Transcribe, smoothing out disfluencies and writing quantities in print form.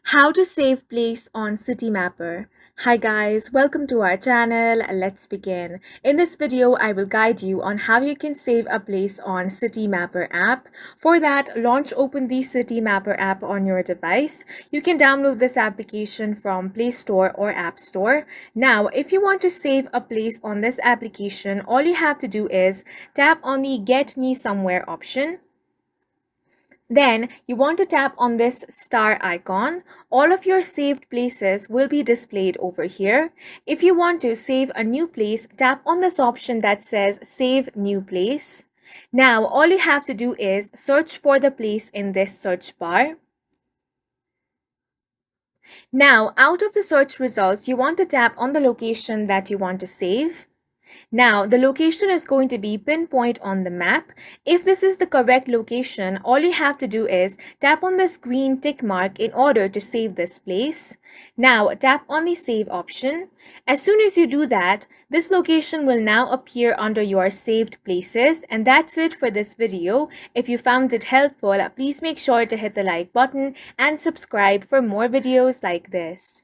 How to save place on Citymapper. Hi guys, welcome to our channel. Let's begin. In this video, I will guide you on how you can save a place on Citymapper app. For that, open the Citymapper app on your device. You can download this application from Play Store or App Store. Now, if you want to save a place on this application, all you have to do is tap on the Get Me Somewhere option. Then you want to tap on this star icon. All of your saved places will be displayed over here. If you want to save a new place, tap on this option that says Save New Place. Now all you have to do is search for the place in this search bar. Now out of the search results, you want to tap on the location that you want to save. Now, the location is going to be pinpoint on the map. If this is the correct location, all you have to do is tap on this green tick mark in order to save this place. Now, tap on the save option. As soon as you do that, this location will now appear under your saved places. And that's it for this video. If you found it helpful, please make sure to hit the like button and subscribe for more videos like this.